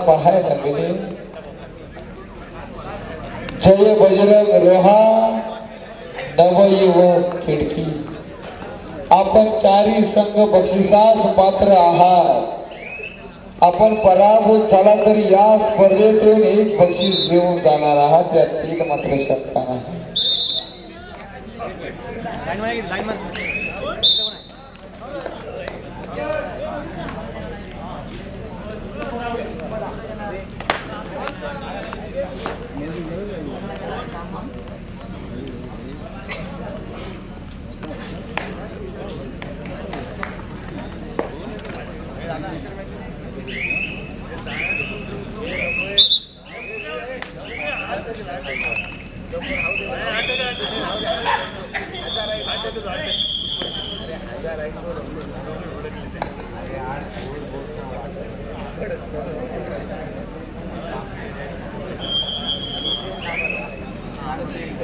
पाहायला गेले। जय बजरंग रोहा नवयुवक खिडकी। आपण चारी संघ बक्षिसास पात्र आहात। आपण पराभूत झाला तरी या स्पर्धेतून एक बक्षीस घेऊन जाणार आहात, यात मात्र शंका नाही।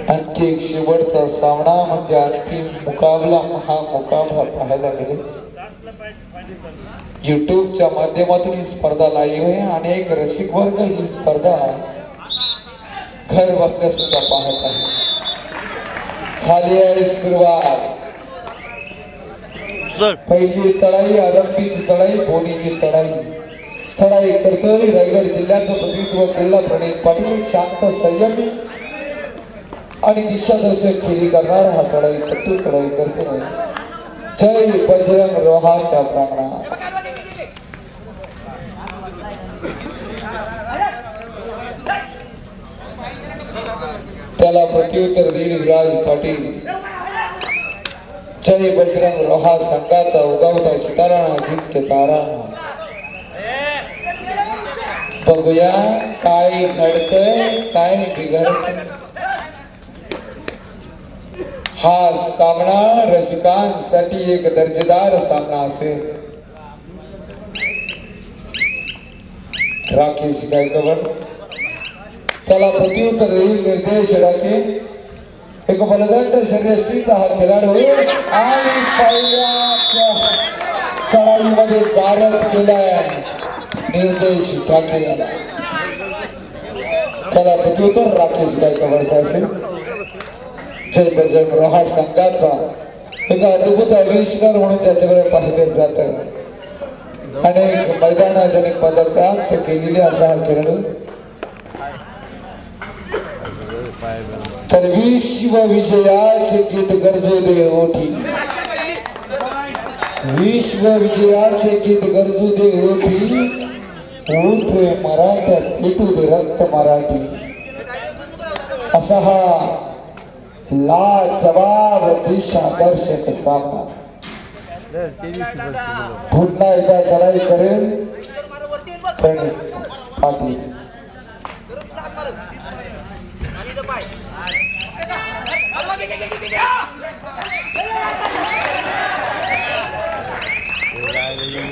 आणखी एक शेवटचा सामना म्हणजे अंतिम मुकाबला। हा मुकाबला पाहायला गेले युट्यूबच्या माध्यमातून ही स्पर्धा लाईव्ह आहे। अनेक रसिक वर्ग ही स्पर्धा घर बसल्या सुद्धा पाहत आहे। झाली आहे सुरुवात। पहिली चढाई आरंभीची चढाई बोनीची चढाई करतोय रायगड जिल्ह्याचं प्रतिनिधित्व किल्ला प्रणित पाटील। शांत संयमी आणि दिशादर्शक खेळी करणार हा चढाई कट्टू चढाई करतोय। जय बजरंग रोहाच्या प्रांगणात त्याला प्रत्युत्तर देईल राज पाटील। जय बजरंग रोहा संघाचा उगवता सितारा जिंकते तारा। बघूया काय घडतंय काय बिघडतंय। हा सामना रसिकांसाठी एक दर्जेदार सामना असेल। राकेश गायकवाड त्याला प्रत्युत्तर देईल निर्देश राखे। एक बलदंड शर्यतीचा हा खेळाडू आणि पहिल्या चढाईमध्ये गारद केलाय निर्देश राखे याला। त्याला प्रत्युत्तर राकेश गायकवाडचा असेल। जय बजरंग रोहा संघाचा एक अद्भुत आविष्कार म्हणून त्याच्याकडे पाहिलं जातं। अनेक मैदानात ज्यांनी पदक प्राप्त केलेले असा हा खेळाडू। तर विश्व विजयाचे गीत गरजू दे ओठी। विश्व विजयाचे गीत गरजू दे ओठी। उठे मराठ्यात पेटू दे रक्त मराठी। असा हा लाजवाब दिशादर्शक सामना पुन्हा एकदा चढाई करेल प्रणित पाटील।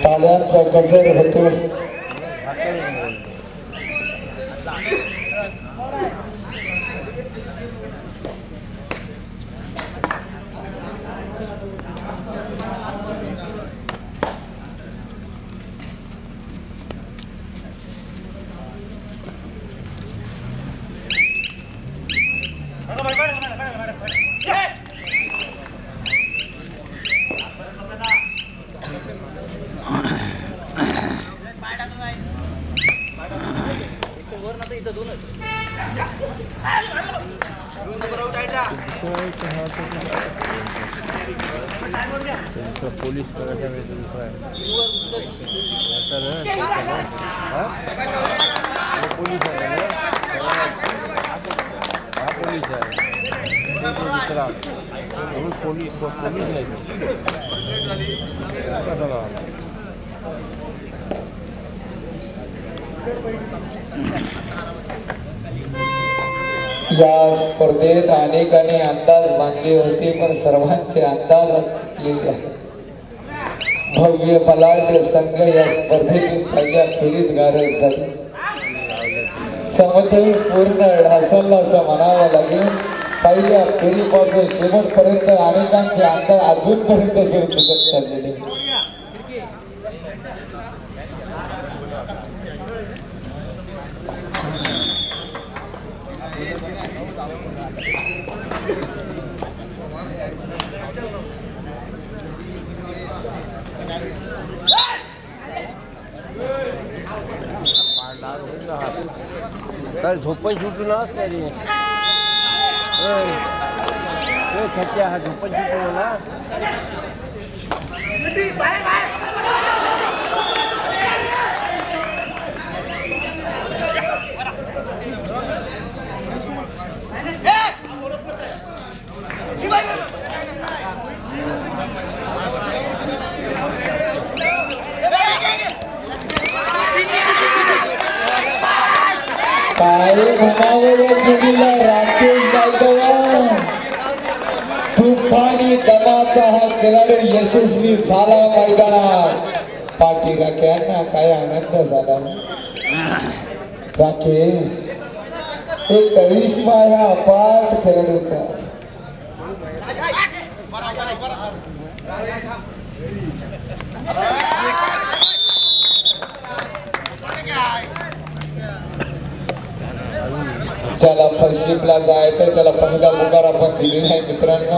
ताल्यांचा गजर होतो। पोलीस करायच्या वेळेस पोलीस आहे हा पोलीस आहे पोलीस या स्पर्धेत अनेकांनी अंदाज बांधले होते पण सर्वांचे अंदाजच चुकलेले आहेत। भव्य बलाढ्य संघ या स्पर्धेतून पहिल्या फेरीत गारद झाले। समतोल पूर्ण ढासळला असं म्हणावं लागेल। पहिल्या फेरीपासून शेवटपर्यंत अनेकांचे अंदाज अजूनपर्यंत चुकत चाललेले। काय झोपण सुटून आस काय रे खट्या हा झोपण सुटून ना काय घुमावलं जुनीला राकेश जाधव तुफानी दमाचा हा खेळाडू यशस्वी झाला मैदानात पाठी राख्यांना काय आनंद झाला राकेश एक करिश्मा ह्या अपाट खेळाडूचा ज्याला फर्स्टशिपला जायचं त्याला पहिला पुकार आपण दिलेला आहे मित्रांनो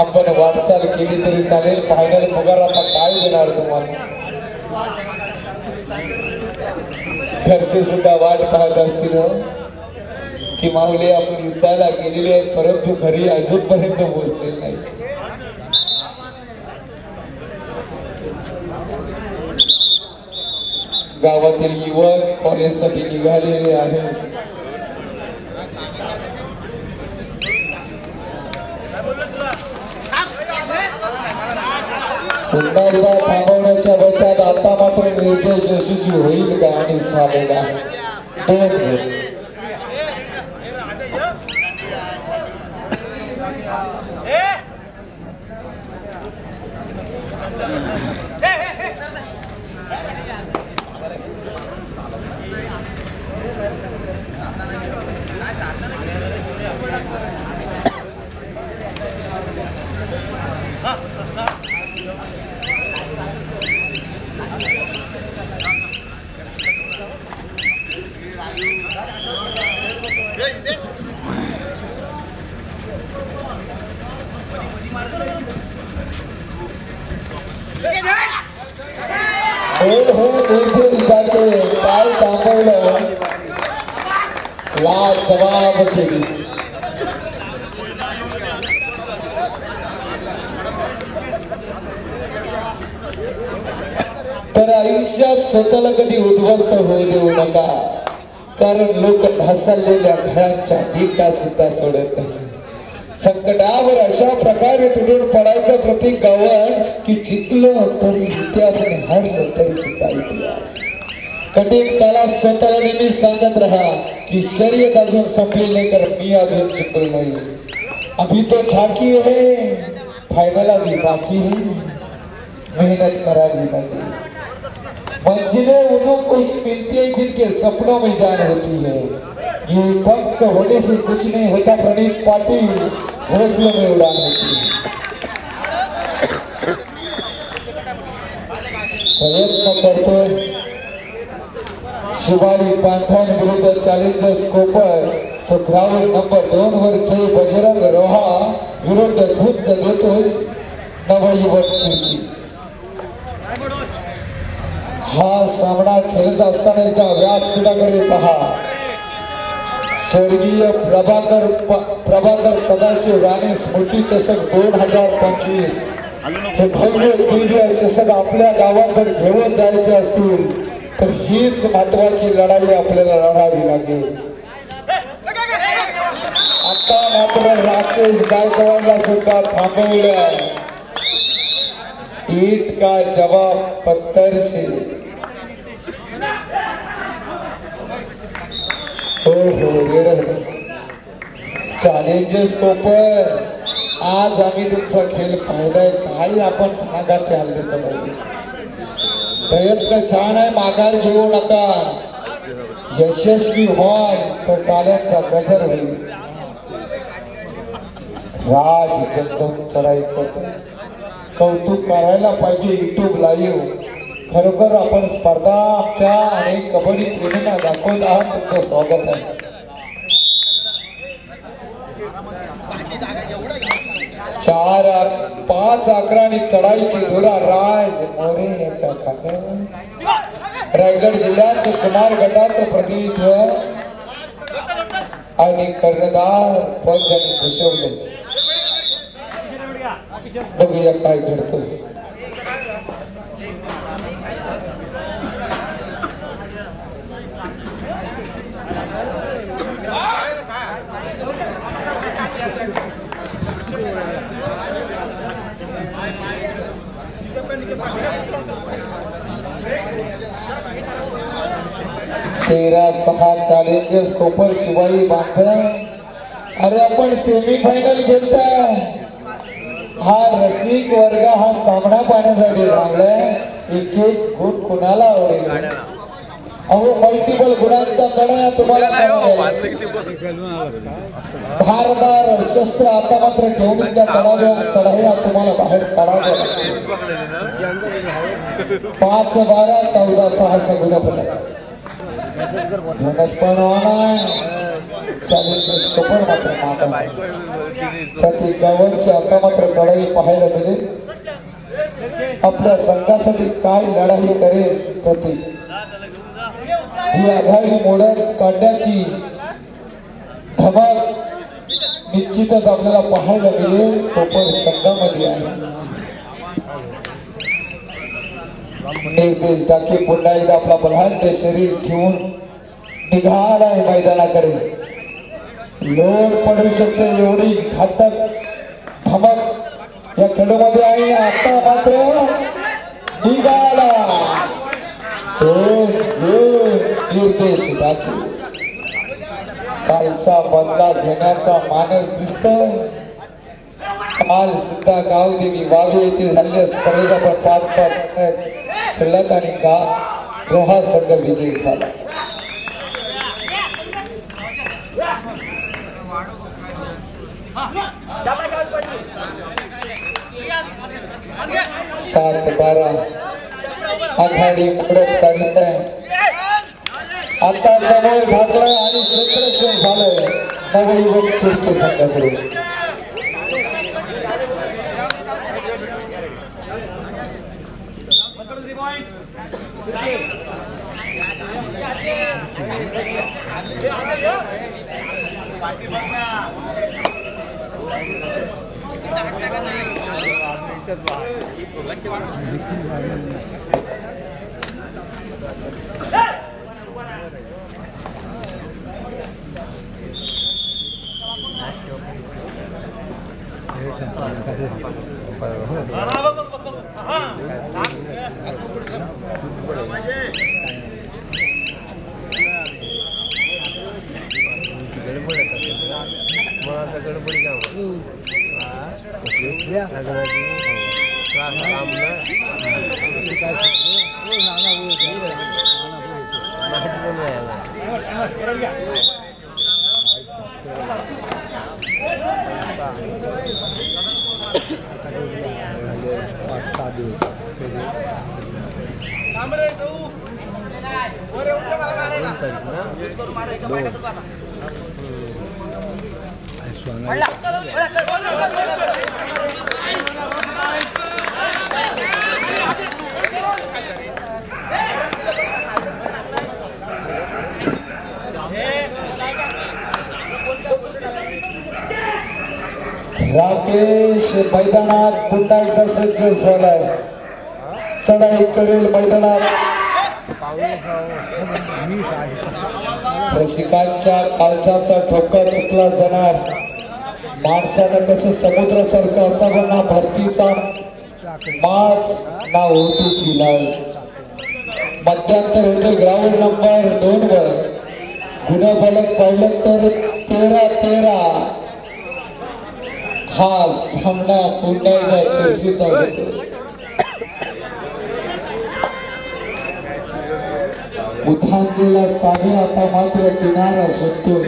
आपण वाटचाल केली तरी चालेल फायनल पुकार आता काय देणार तुम्हाला घरचे सुद्धा वाट पाहत असतील की माऊली आपण युद्धाला गेलेले आहेत परंतु घरी अजूनपर्यंत पोहोचले नाही गावातील युवक कॉलेजसाठी निघालेले आहेत पुन्हा एकदा थांबवण्याच्या बदल्यात आता मात्र निर्देश यशस्वी होईल का आणि झालेला हो देखील जाते काय थांबवलं लाजवाब केली तर आयुष्यात स्वतःला कधी उद्ध्वस्त होऊ देऊ नका कारण लोक ढासळलेल्या घरांच्या भीका सुद्धा सोडत नाही संकटावर अशा प्रकारे तुटून पडायचं प्रतीक गावं की जिंकलो तरी इतिहास आणि हरलो तरी सुद्धा इतिहास कठीण काळात स्वतःला नेहमी सांगत राहा की शर्यत अजून संपली नाही तर मी अजून जिंकलो नाही अभी तो झाकी है फायनल अभी बाकी है मेहनत करावी लागेल मंजिलें उन्हों को ही मिलती है जिनके सपनों में जान होती है ये वक्त होने से कुछ नहीं होता प्रणीत पाटिल हौसलों में उड़ान होती है प्रयत्न करते शिवाली पांथन विरुद्ध चॅलेंजर स्कोपर तो ग्राउंड नंबर 2 वर जय बजरंग रोहा विरुद्ध झुंज देतोय नवयुवक कीर्ती हा सामना खेळत असताना एका व्यासपीठाकडे पहा स्वर्गीय प्रभाकर सदाशिव राणे स्मृती चषक 2025 हे भव्य दिव्य चषक आपल्या गावात जर घेऊन जायचे असतील तर हीच महत्वाची लढाई आपल्याला लढावी लागेल आता मात्र राकेश गायकवाडला सुद्धा थांबवलं ईट का जवाब पत्थर से हो चॅलेंजेस कोपर आज आम्ही तुमचा खेळ पाहिलाय काही आपण माघार आणले प्रयत्न छान आहे माघार घेऊ नका यशस्वी व्हाल तर टाळ्यांचा गजर होईल राज जगदम चढाई कौतुक करायला पाहिजे युट्यूब लाईव्ह खरोखर आपण स्पर्धा आमच्या आणि कबड्डी प्रेमींना दाखवत आहात तुमचं स्वागत आहे 4-5 अकरांनी चढाईची धुरा राज मोरे यांच्या खात्यावर रायगड जिल्ह्यात कुमार गटाचं प्रतिनिधित्व आणि कर्णधार पद त्यांनी घोषवले. बघूया काय घडतं. तेरा 6 चॅलेंजर्स कोपर शिवाई बांधव. अरे आपण सेमीफायनल खेळताय. हा रसिक वर्ग हा सामना पाहण्यासाठी थांबलाय. एक एक गुण कुणाला आवडेल. अहो मल्टिपल गुणांचा चढा तुम्हाला भारदार शस्त्र आता मात्र घेऊन त्या चढाया तुम्हाला बाहेर काढावं. 5, 12, 14, 6 गुण पडला. प्रतिगावांची आता मात्र लढाई पाहायला मिळेल. आपल्या संघासाठी काय लढाई करेल प्रति ही आघाडी मोडत काढण्याची धमाक निश्चितच आपल्याला पाहायला मिळेल. कोपर संघामध्ये आहे. निर्देश टाके पुन्हा एकदा आपला बलहांड शरीर घेऊन निघालाय मैदानाकडे. लोड पडू शकते एवढी घातक धमक या खेळामध्ये आहे. आता मात्र निघाला निर्देश टाके. कालचा बदला घेण्याचा मानस दिसतोय. काल सुद्धा गावदेवी वावे येथे झालेल्या स्पर्धेचा पण 5 खेळत आणि रोहा संघ विजयी झाला. सात 12 आघाडी मोडत काढत आहे. आता समोर घातलाय आणि क्षेत्रक्षण झालंय नवयुवक कृष्ण संघाकडे. राकेश मैदानात पुन्हा एकदा सज्ज झालाय. चढाई करेल मैदानात. रसिकांच्या काळजाचा ठोका चुकला जाणार. माणसानं कसं समुद्र सारखं असावं ना भरतीचा मार्च ना ओटीची लाच. मध्यांतर होते ग्राउंड नंबर 2 वर. गुणफलक पाहिलं तर 13-13 हा सामना पुन्हा एकदा चर्चेचा होतो. उठांलेला सागर आता मात्र किनारा शोधतोय.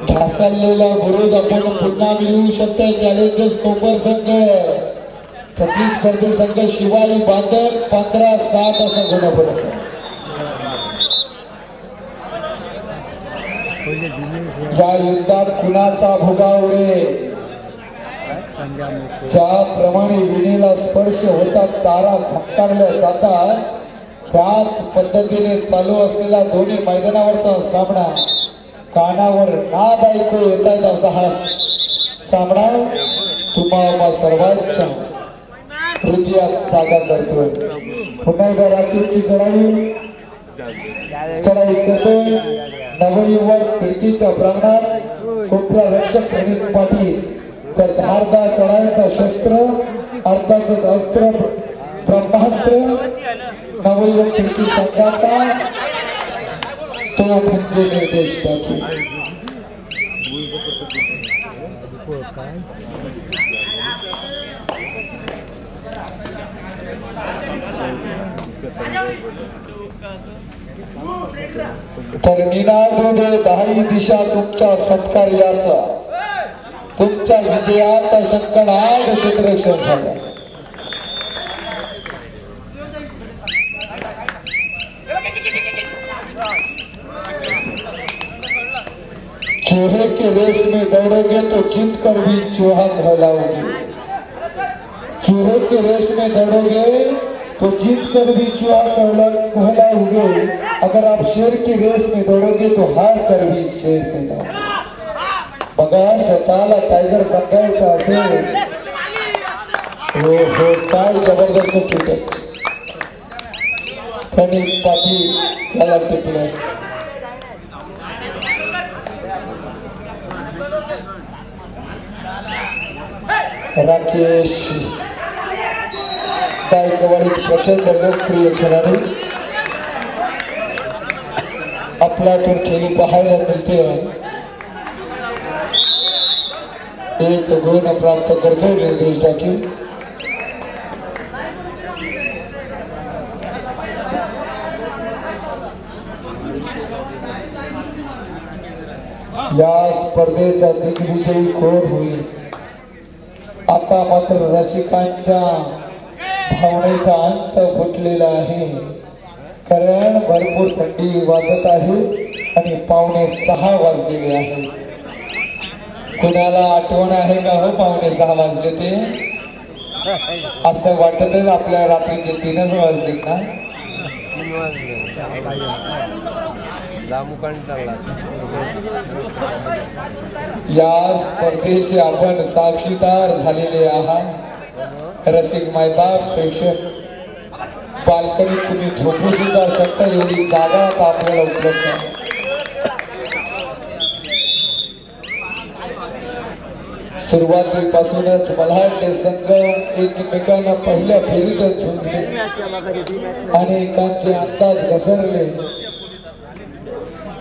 ढासळलेला विरोध आपण पुन्हा मिळवू शकतो. चॅलेंजर्स कोपर संघ प्रतिस्पर्धी संघ शिवाई बांधव 15-7 असा गुण पडतो. या युद्धात कुणाचा भुगा उडेल. ज्याप्रमाणे विणेला स्पर्श होतात तारा झटकारल्या जातात त्याच पद्धतीने चालू असलेला दोन्ही मैदानावरचा सामना कानावर नाद ऐकू येतात असा हा सामना तुम्हाला सर्वांच्या हृदयात सादर करतोय. पुन्हा एकदा राखीवची चढाई करतोय. नवयुवक खिडकीच्या प्रांगणात कोपरा रक्षक प्रणित पाटील तर धारदार चढाईचा शस्त्र अर्थाच अस्त्र ब्रह्मास्त्र नवयुवक खिडकी संघाचा तो म्हणजे निर्देश टाकी. तर निनादे दहाही दिशा तुमच्या सत्कार्याचा तुमच्या विजयाचा शंकनाद क्षेत्ररक्षण झाला. चूहे के रेस में दौड़ोगे तो जीत कर भी चूहा कहलाओगे. चूहे के रेस में दौड़ोगे तो जीत कर भी चूहा कहलाओगे. अगर आप शेर की रेस में दौड़ोगे तो हार कर भी शेर कहलाओगे. बघा स्वतःला टायगर सांगायचा असेल हो काय जबरदस्त क्रिकेट प्रणित पाटील याला टिकलं. राकेश गायकवाडी प्रचंड लोकप्रिय खेळाडू आपल्यातून खेळी पाहायला मिळते. एक गुण प्राप्त करतो निर्देश टाकी. या स्पर्धेचा दिग्विजयी कोण होईल. आता मात्र रसिकांच्या भावनेचा अंत फुटलेला आहे. कारण भरपूर थंडी वाजत आहे आणि 5:45 वाजलेले आहे. कुणाला आठवण आहे का हो 5:45 वाजले ते असं वाटतच आपल्या रात्रीचे 3च वाजले ना. या स्पर्धेचे आपण साक्षीदार झालेले आहात. रसिक मैदान प्रेक्षक बाल्कनीत तुम्ही झोपू सुद्धा शकता एवढी जागा आपल्याला उपलब्ध आहे. सुरुवातीपासूनच मल्हारचे संघ एकमेकांना पहिल्या फेरीतच झुंजले. अनेकांचे अंदाज घसरले.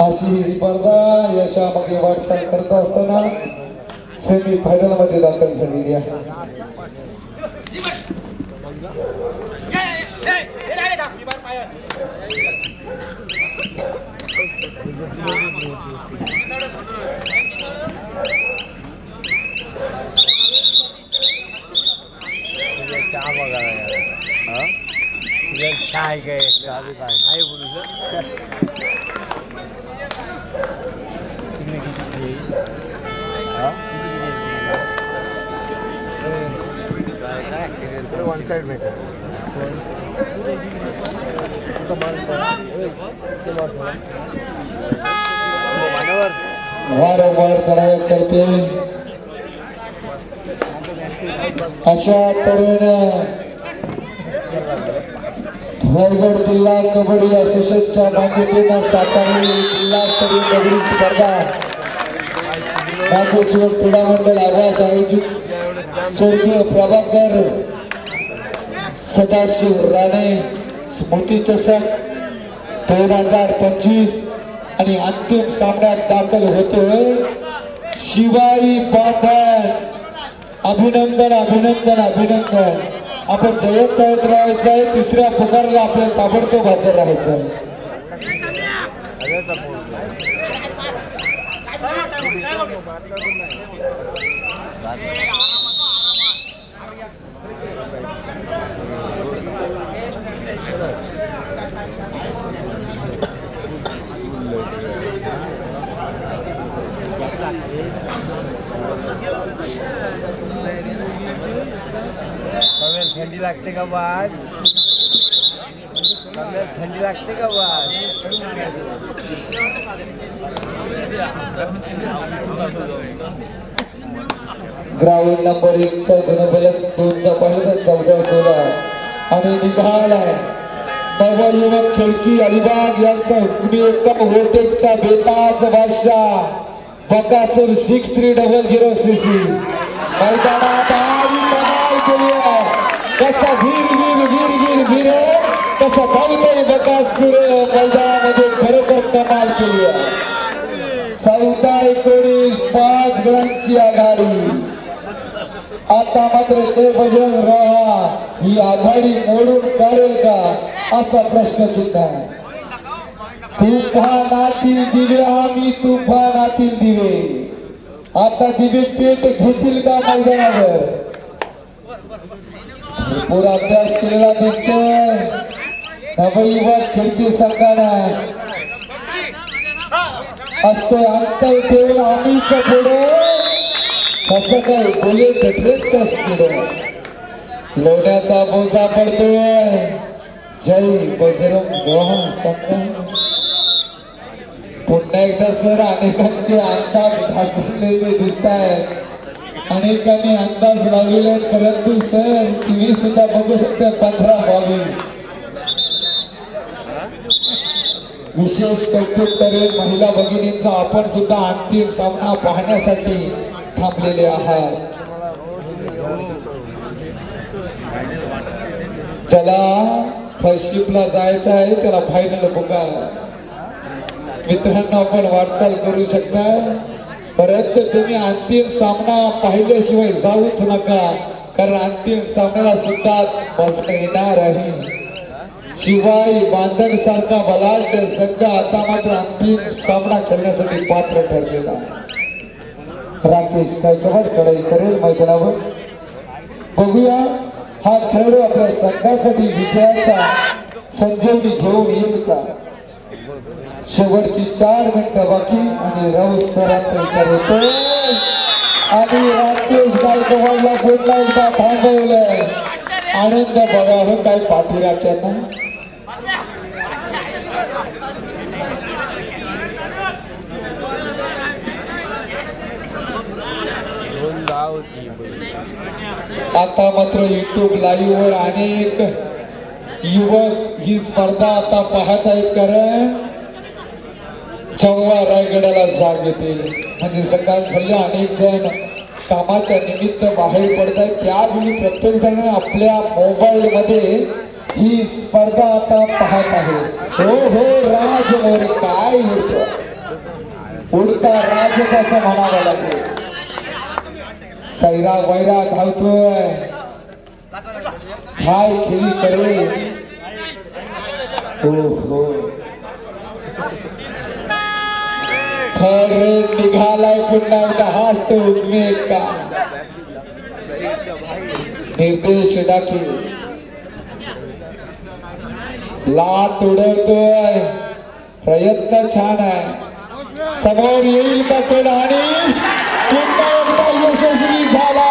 अशी ही स्पर्धा यशामध्ये वाटचाल करत असताना सेमी फायनल मध्ये दाखल झालेली आहे. वन साइड बेटर वारंवार चढाई करते. अशा तऱ्हेने रायगड जिल्हा कबड्डी असोसिएशनच्या मान्यतेनं सातारा जिल्हास्तरीय कबड्डी स्पर्धा नागेश्वर क्रीडा मंडळ आवास आयोजित स्वर्गीय प्रभाकर सदाशिव राणे स्मृती चषक 2025 आणि अंतिम सामन्यात दाखल होतोय शिवाई बांधण. अभिनंदन अभिनंदन अभिनंदन. आपण जयंत राहायचं आहे. तिसऱ्या पुकारला आपल्याला ताबडतोब हजर राहायचं आहे. थंडी लागते का बाद थंडी लागते का बा ग्राउंड नंबर 1 चा गुणफलक 2 चा पहिला 14-16 आणि निघाला नवयुवक खेळकी अलिबाग यांचा हुकमी एकदम होटेकचा बेताज बादशाह बकासूर 6300cc मैदानात आली कमाल केली कसा वीर कसा धावतोय बकासूर मैदानामध्ये खरोखर कमाल केली 14-19 5 गडांची आघाडी आता मात्र ते बजरंग राहा ही आघाडी मोडून काढेल का असा प्रश्नचिन्ह आहे तुफानातील दिवे आम्ही तुफानातील दिवे आता दिवे पेट घेतील का मैदानावर पुरा अभ्यास केलेला दिसतोय नवयुवक खेळती संघानं असतोय अंतर ठेवून आम्हीच पुढे कसं काय बुलेट ट्रेनच पुढे लोण्याचा बोजा पडतोय जय बजरंग पुन्हा एकदा सर अनेकांचे अंदाज घासलेले दिसत आहेत अनेकांनी अंदाज लावलेले परंतु सर तुम्ही सुद्धा बघू शकता 15-22 विशेष कौतुक करेल महिला भगिनींचा आपण सुद्धा अंतिम सामना पाहण्यासाठी थांबलेले आहात ज्याला फर्स्टशिपला जायचं आहे त्याला फायनल बघा मित्रांनो आपण वाटचाल करू शकता परंतु तुम्ही अंतिम सामना पाहिल्याशिवाय जाऊच नका कारण अंतिम सामन्याला सुद्धा बसणं येणार आहे शिवाय बांधण सारखा बलाढ्य संघ आता मात्र अंतिम सामना खेळण्यासाठी पात्र ठरलेला राकेश गायकवाड चढाई करेल मैदानावर बघूया हा खेळाडू आपल्या संघासाठी विजयाचा संजीवनी घेऊन येईल का शेवटची 4 मिनिटं बाकी आणि राऊत सरांचा विचार येतोय आणि राकेश गायकवाडला पुन्हा एकदा थांबवलंय आनंद बघावं काय पाठीराख्यांना आता मात्र YouTube लाईव्ह वर अनेक युवक ही स्पर्धा आता पाहत आहेत कारण जेव्हा रायगडाला जाग येते म्हणजे सकाळ झाले अनेक जण कामाच्या निमित्त बाहेर पडतात त्यावेळी प्रत्येक जण आपल्या मोबाईल मध्ये ही स्पर्धा आता पाहत आहे हो राजमोरी काय होत उडता राज कसं म्हणावं लागेल सैरा वैरा धावतोय हाय खेळी करेल हो थर्ड रेस निघालाय पुन्हा एकदा हाच तो उद्वेग का निर्देश दाखी लात उडवतोय प्रयत्न छान आहे समोर येईल का खेळ आणि पुन्हा एकदा यशस्वी झाला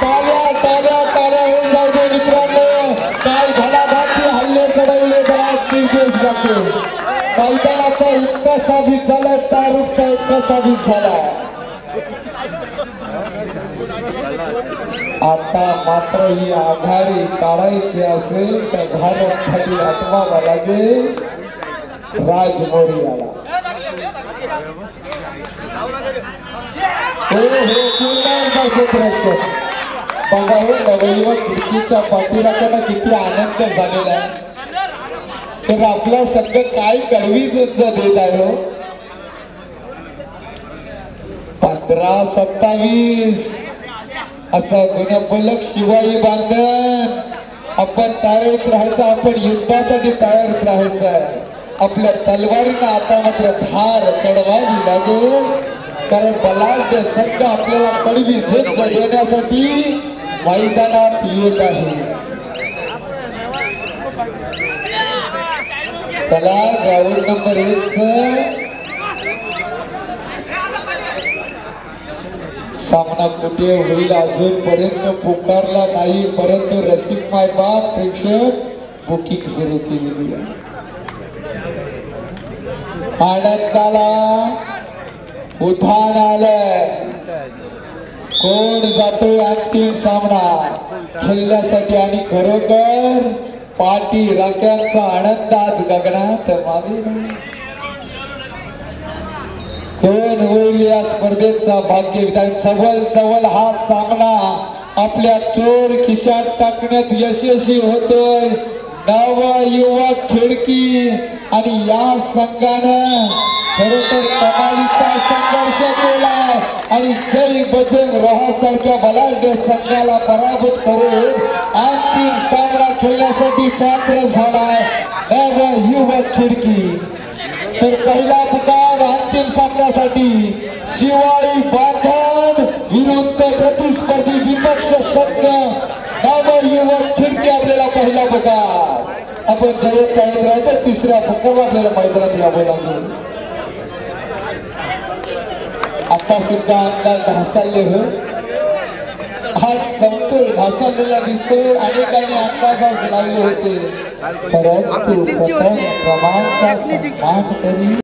ताल्या ताल्या ताल्या होऊन जाऊ दे मित्रांनो काय घडाघाटी हल्ले चढवले निर्देश दाखी मैदानाचा इतका साधित झाला तारूपचा इतका साधित झाला आता मात्र ही आघाडी काढायची असेल तर भारतासाठी आठवावा लागेल राजमोरी याला बघा नवयुवक खिडकीच्या पाठीराख्यांना किती आनंद झालेला आहे तर आपला संघ काय कडवी सुद्धा देत आहे 15-27 असा गुणफलक शिवाई बांधण आपण तयारीत राहायचं आपण युद्धासाठी तयारीत राहायचं आपल्या तलवारीनं आता मात्र धार चढवावी लागेल कारण बलाढ्य संघ आपल्याला कडवी झेप देण्यासाठी मैदानात येत आहे चला ग्राउंड नंबर 1 सामना कुठे होईल अजूनपर्यंत पुकारला नाही परंतु रसिक मायबाप प्रेक्षक बुकिंग सुरू केलेली आहे. आनंदाला उधाण आलं. कोण जातोय अंतिम सामना खेळण्यासाठी आणि खरोखर पाठी राख्यांचा आनंद आज गगनात मावेल. कोण होईल या स्पर्धेचा भाग्यविधान. चवल चवल हा सामना आपल्या चोर खिशात टाकण्यात यशस्वी होतोय नव युवक खिडकी आणि या संघानं खरोखर कमालीचा संघर्ष केलाय आणि जय बजरंग रोहासारख्या बलाढ्य संघाला पराभूत करून अंतिम सामना खेळण्यासाठी पात्र झालाय नव युवक खिडकी. तर पहिला पुकार अंतिम सामन्यासाठी शिवाई बांधण विरुद्ध प्रतिस्पर्धी विपक्ष संघ नव युवक खिडकी. आपल्याला पहिला पुकार. आपण जयत राहायचं तिसऱ्या पुकार आपल्याला मैदानात यावं लागेल. आता सुद्धा अंदाज ढासळले हो. आज समतोल ढासळलेला दिसतोय. अनेकांनी अंदाज लावले होते परंतु प्रथम क्रमांकाचा मान करी